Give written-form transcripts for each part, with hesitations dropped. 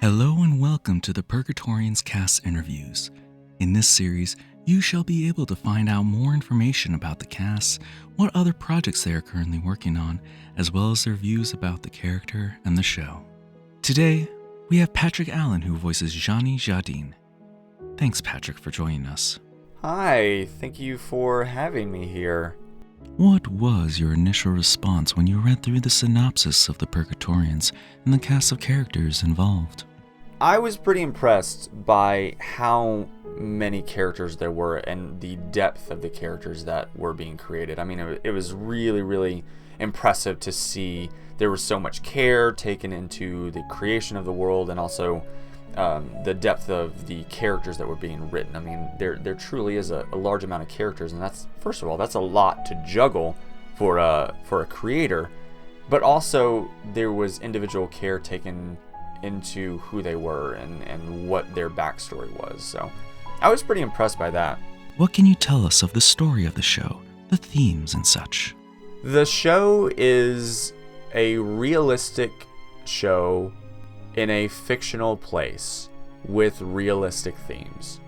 Hello and welcome to the Purgatorians cast interviews. In this series, you shall be able to find out more information about the cast, what other projects they are currently working on, as well as their views about the character and the show. Today, we have Patrick Allen who voices Jonnie Jardine. Thanks, Patrick, for joining us. Hi, thank you for having me here. What was your initial response when you read through the synopsis of the Purgatorians and the cast of characters involved? I was pretty impressed by how many characters there were and the depth of the characters that were being created. I mean, it was really, really impressive to see there was so much care taken into the creation of the world and also the depth of the characters that were being written. I mean, there truly is a large amount of characters, and that's, first of all, that's a lot to juggle for a creator, but also there was individual care taken into who they were and what their backstory was. So I was pretty impressed by that. What can you tell us of the story of the show, the themes and such? The show is a realistic show in a fictional place with realistic themes.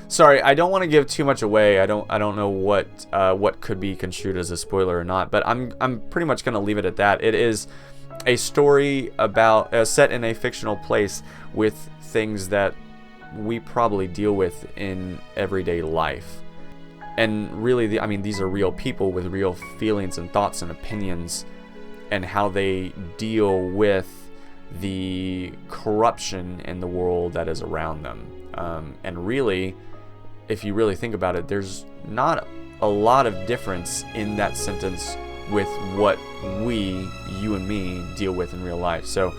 Sorry, I don't want to give too much away. I don't know what could be construed as a spoiler or not, but I'm pretty much going to leave it at that. It is a story about set in a fictional place with things that we probably deal with in everyday life. And really, these are real people with real feelings and thoughts and opinions, and how they deal with the corruption in the world that is around them. And really, if you really think about it, there's not a lot of difference in that sentence with what you and me, deal with in real life. So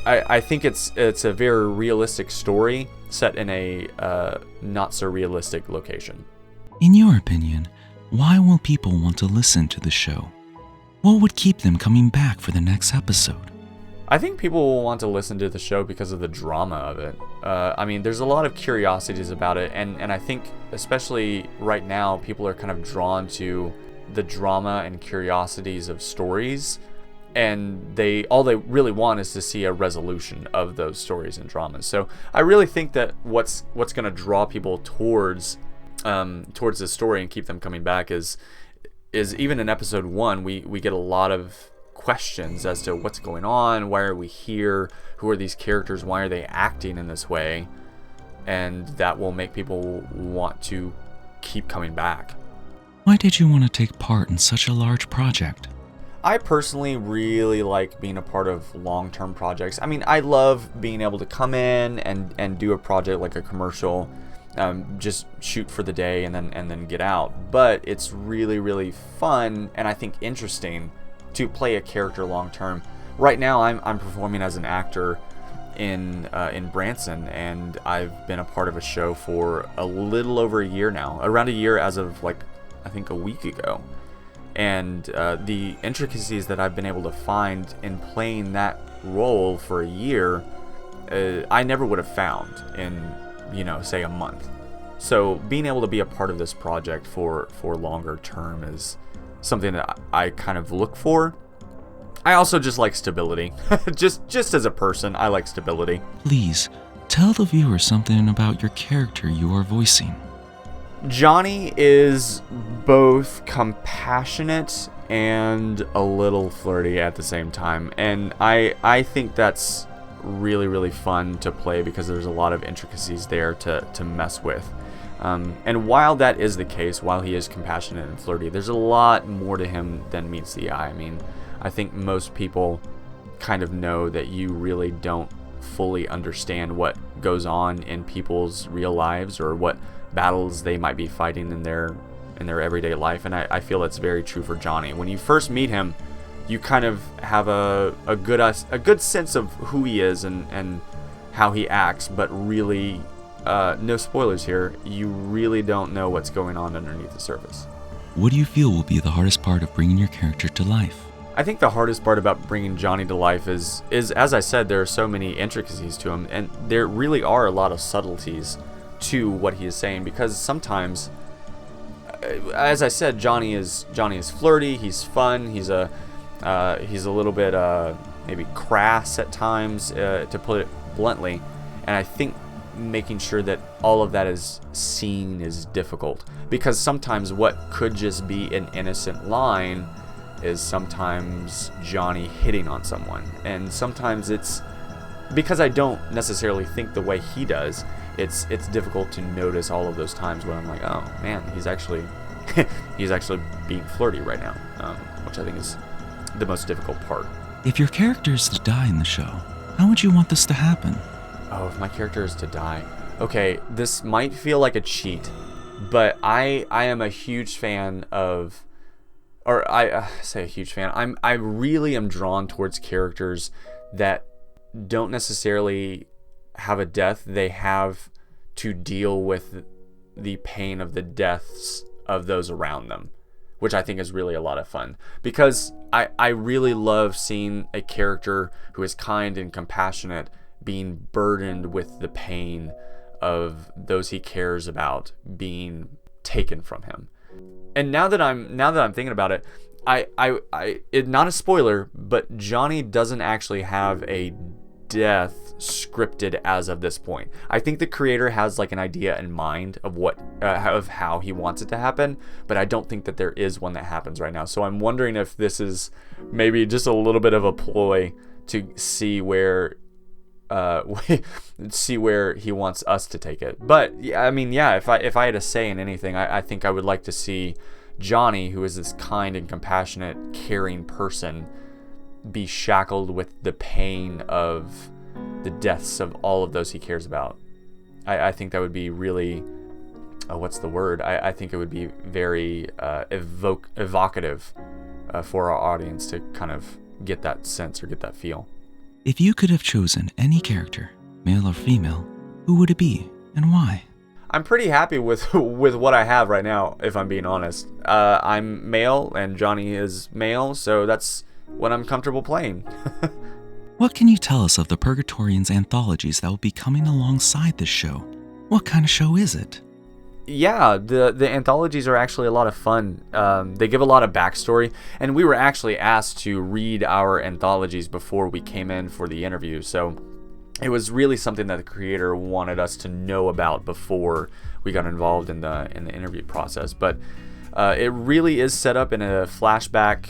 I think it's a very realistic story set in a not so realistic location. In your opinion, why will people want to listen to the show? What would keep them coming back for the next episode? I think people will want to listen to the show because of the drama of it. There's a lot of curiosities about it, and I think especially right now, people are kind of drawn to the drama and curiosities of stories, and all they really want is to see a resolution of those stories and dramas. So I really think that what's going to draw people towards this story and keep them coming back is even in episode 1 we get a lot of questions as to what's going on, why are we here, who are these characters, why are they acting in this way, and that will make people want to keep coming back. Why did you want to take part in such a large project? I personally really like being a part of long-term projects. I mean, I love being able to come in and do a project like a commercial, just shoot for the day and then get out. But it's really, really fun and I think interesting to play a character long-term. Right now, I'm performing as an actor in Branson, and I've been a part of a show for a little over a year now, around a year as of like I think a week ago. And the intricacies that I've been able to find in playing that role for a year, I never would have found in, say a month. So being able to be a part of this project for longer term is something that I kind of look for. I also just like stability. just as a person, I like stability. Please, tell the viewer something about your character you are voicing. Jonnie is both compassionate and a little flirty at the same time. And I think that's really, really fun to play because there's a lot of intricacies there to mess with. And while that is the case, while he is compassionate and flirty, there's a lot more to him than meets the eye. I mean, I think most people kind of know that you really don't fully understand what goes on in people's real lives or what battles they might be fighting in their everyday life. And I feel that's very true for Jonnie. When you first meet him, you kind of have a good sense of who he is and how he acts, but really, no spoilers here, you really don't know what's going on underneath the surface. What do you feel will be the hardest part of bringing your character to life? I think the hardest part about bringing Jonnie to life is as I said, there are so many intricacies to him, and there really are a lot of subtleties to what he is saying, because sometimes, as I said, Jonnie is flirty, he's fun, he's a little bit maybe crass at times, to put it bluntly, and I think making sure that all of that is seen is difficult, because sometimes what could just be an innocent line is sometimes Jonnie hitting on someone, and sometimes it's because I don't necessarily think the way he does. It's difficult to notice all of those times where I'm like, oh man, he's actually being flirty right now, which I think is the most difficult part. If your character is to die in the show, how would you want this to happen? Oh, if my character is to die. Okay, this might feel like a cheat, but I am a huge fan of, or I say a huge fan. I really am drawn towards characters that don't necessarily have a death. They have to deal with the pain of the deaths of those around them, which I think is really a lot of fun, because I really love seeing a character who is kind and compassionate being burdened with the pain of those he cares about being taken from him. And now that I'm thinking about it, it not a spoiler, but Jonnie doesn't actually have a death scripted as of this point. I think the creator has like an idea in mind of of how he wants it to happen, but I don't think that there is one that happens right now. So I'm wondering if this is maybe just a little bit of a ploy to see where he wants us to take it. But I mean, yeah, if I had a say in anything, I think I would like to see Jonnie, who is this kind and compassionate, caring person, be shackled with the pain of the deaths of all of those he cares about. I think that would be really, what's the word? I think it would be very evocative for our audience to kind of get that sense or get that feel. If you could have chosen any character, male or female, who would it be and why? I'm pretty happy with what I have right now, if I'm being honest. I'm male and Jonnie is male, so that's what I'm comfortable playing. What can you tell us of the Purgatorians Anthologies that will be coming alongside this show? What kind of show is it? Yeah, the anthologies are actually a lot of fun. They give a lot of backstory, and we were actually asked to read our anthologies before we came in for the interview, so it was really something that the creator wanted us to know about before we got involved in the interview process. But it really is set up in a flashback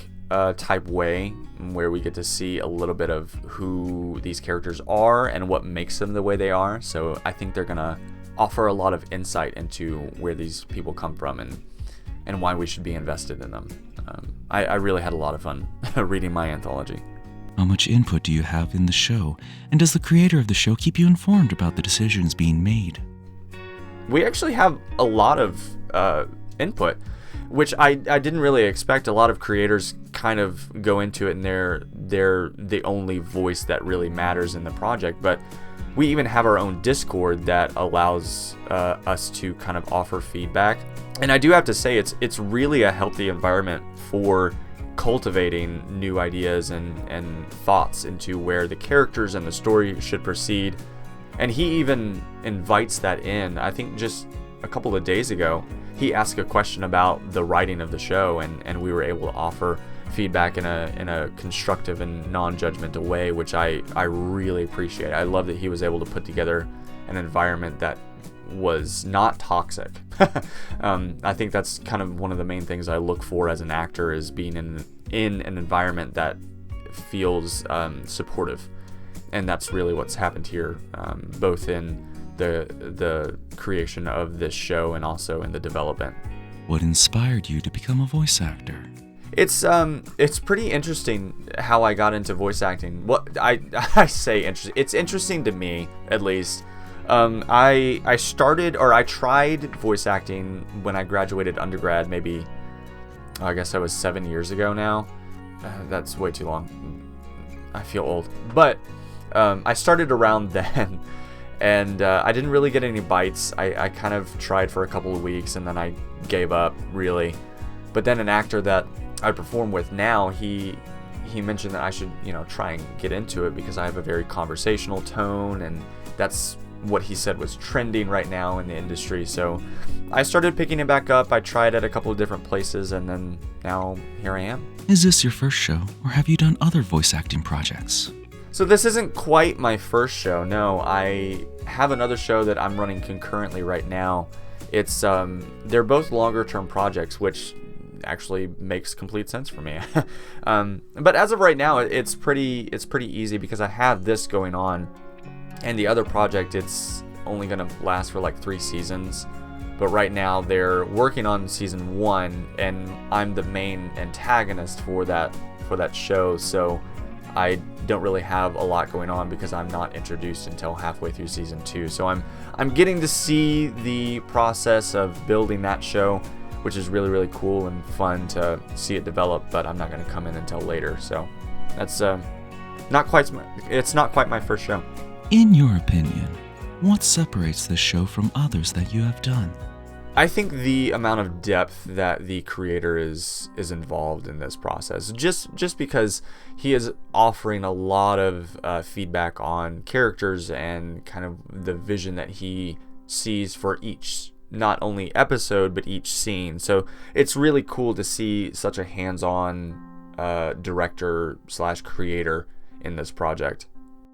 type way, where we get to see a little bit of who these characters are and what makes them the way they are. So I think they're gonna offer a lot of insight into where these people come from and why we should be invested in them. I really had a lot of fun reading my anthology. How much input do you have in the show? And does the creator of the show keep you informed about the decisions being made? We actually have a lot of input, which I didn't really expect. A lot of creators kind of go into it and they're the only voice that really matters in the project, but we even have our own Discord that allows us to kind of offer feedback. And I do have to say, it's really a healthy environment for cultivating new ideas and thoughts into where the characters and the story should proceed. And he even invites that in. I think just a couple of days ago, he asked a question about the writing of the show, and we were able to offer feedback in a constructive and non-judgmental way, which I really appreciate. I love that he was able to put together an environment that was not toxic. I think that's kind of one of the main things I look for as an actor, is being in an environment that feels supportive, and that's really what's happened here, both in the creation of this show and also in the development. What inspired you to become a voice actor? It's pretty interesting how I got into voice acting. What I say interesting. It's interesting to me, at least. I tried voice acting when I graduated undergrad. Maybe, I guess that was 7 years ago now. That's way too long. I feel old. But I started around then, and I didn't really get any bites. I kind of tried for a couple of weeks, and then I gave up, really. But then an actor that I perform with now, he mentioned that I should, try and get into it, because I have a very conversational tone, and that's what he said was trending right now in the industry. So I started picking it back up. I tried at a couple of different places, and then now here I am. Is this your first show, or have you done other voice acting projects? So this isn't quite my first show. No, I have another show that I'm running concurrently right now. It's they're both longer term projects, which actually makes complete sense for me. But as of right now, it's pretty easy, because I have this going on, and the other project, it's only gonna last for like 3 seasons. But right now they're working on season 1, and I'm the main antagonist for that show. So I don't really have a lot going on, because I'm not introduced until halfway through season 2. So I'm getting to see the process of building that show, which is really, really cool and fun to see it develop, but I'm not going to come in until later. So that's not quite my first show. In your opinion, what separates this show from others that you have done? I think the amount of depth that the creator is involved in this process, just because he is offering a lot of feedback on characters and kind of the vision that he sees for each, not only episode, but each scene. So it's really cool to see such a hands-on director / creator in this project.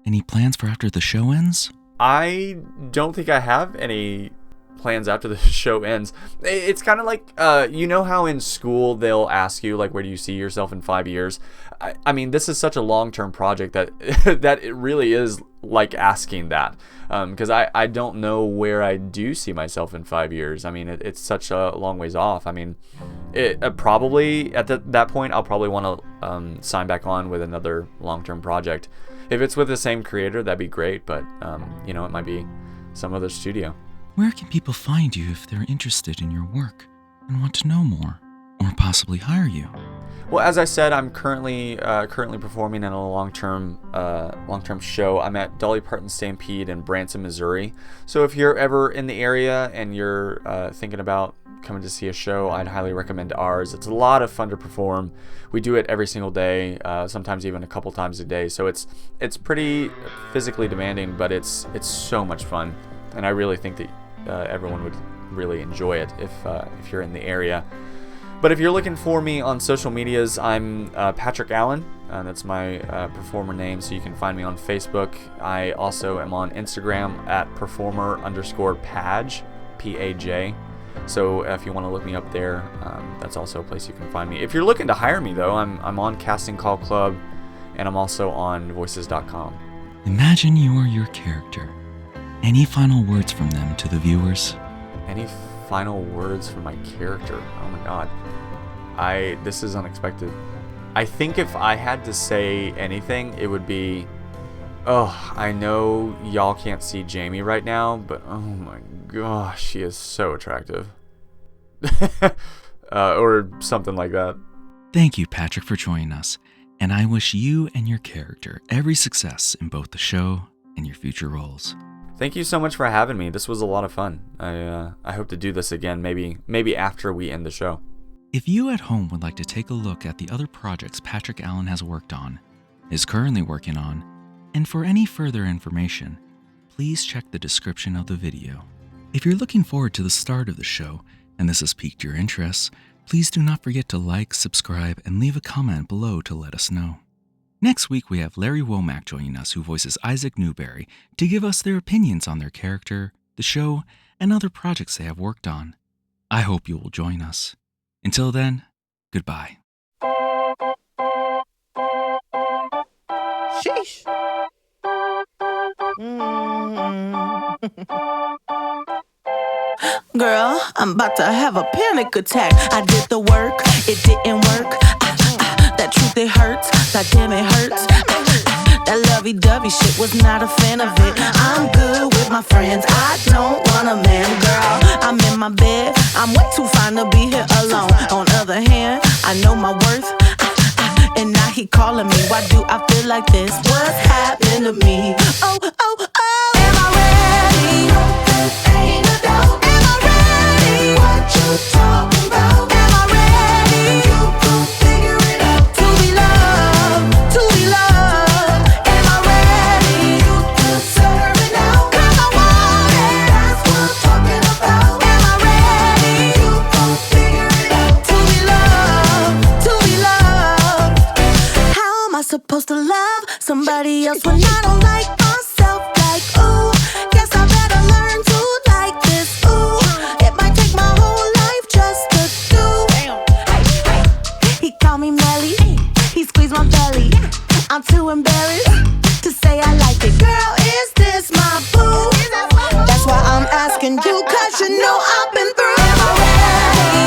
Any plans for after the show ends? I don't think I have any plans after the show ends. It's kind of like, how in school they'll ask you, like, where do you see yourself in 5 years? I mean, this is such a long-term project that that it really is like asking that, because I don't know where I do see myself in 5 years. I mean, it's such a long ways off. I mean, it probably at that point I'll probably want to sign back on with another long-term project. If it's with the same creator, that'd be great, but it might be some other studio. Where can people find you if they're interested in your work and want to know more, or possibly hire you? Well, as I said, I'm currently performing in a long-term show. I'm at Dolly Parton Stampede in Branson, Missouri. So if you're ever in the area and you're thinking about coming to see a show, I'd highly recommend ours. It's a lot of fun to perform. We do it every single day, sometimes even a couple times a day. So it's pretty physically demanding, but it's so much fun, and I really think that everyone really enjoy it if you're in the area. But if you're looking for me on social medias, I'm Patrick Allen. That's my performer name, so you can find me on Facebook. I also am on Instagram at performer_Paj, P-A-J. So if you want to look me up there, that's also a place you can find me. If you're looking to hire me, though, I'm on Casting Call Club, and I'm also on voices.com. Imagine you are your character. Any final words from them to the viewers? Any final words from my character? Oh my god. This is unexpected. I think if I had to say anything, it would be, I know y'all can't see Jamie right now, but oh my gosh, she is so attractive. Or something like that. Thank you, Patrick, for joining us, and I wish you and your character every success in both the show and your future roles. Thank you so much for having me. This was a lot of fun. I hope to do this again, maybe after we end the show. If you at home would like to take a look at the other projects Patrick Allen has worked on, is currently working on, and for any further information, please check the description of the video. If you're looking forward to the start of the show, and this has piqued your interest, please do not forget to like, subscribe, and leave a comment below to let us know. Next week, we have Larry Womack joining us, who voices Isaac Newberry, to give us their opinions on their character, the show, and other projects they have worked on. I hope you will join us. Until then, goodbye. Sheesh. Girl, I'm about to have a panic attack. I did the work, it didn't work. That truth, it hurts. God damn, it hurts. That lovey-dovey shit, was not a fan of it. I'm good with my friends, I don't want a man, girl. I'm in my bed, I'm way too fine to be here alone. On other hand, I know my worth, and now he calling me. Why do I feel like this? What's happening to me? Oh, oh, oh. Am I ready? Ain't a doubt. Am I ready? What you talking about? Am I ready? You gon' figure it out. To be loved, to be loved. Am I ready? You deserve it now. 'Cause I want it. That's what I'm talking about. Am I ready? You gon' figure it out. To be loved, to be loved. How am I supposed to love somebody else when I don't like myself? Like, ooh, guess I better learn to like this. Ooh, it might take my whole life just to do. He called me Melly, he squeezed my belly. I'm too embarrassed to say I like it. Girl, is this my boo? That's why I'm asking you, 'cause you know I've been through. Am I ready?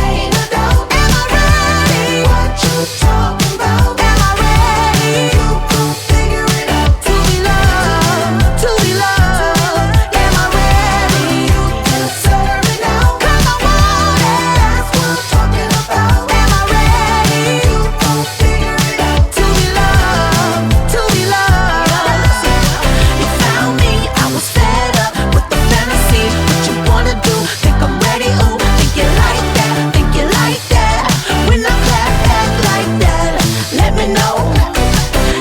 Ain't a doubt. Am I ready? What you talking about? Am I ready? You gon' figure it out. To be loved, to be loved. Am I ready? You deserve it now. 'Cause I want it. That's what I'm talking about. Am I ready? You gon' figure it out. To be loved, to be loved. You found me, I was fed up with the fantasy. What you wanna do? Think I'm ready? Ooh, think you like that? Think you like that? When I clap back like that, let me know.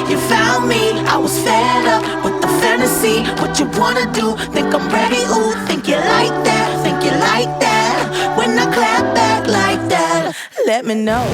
You found me, I was fed up with the fantasy. What you wanna do? Think I'm ready? Ooh, think you like that? Think you like that? When I clap back like that, let me know.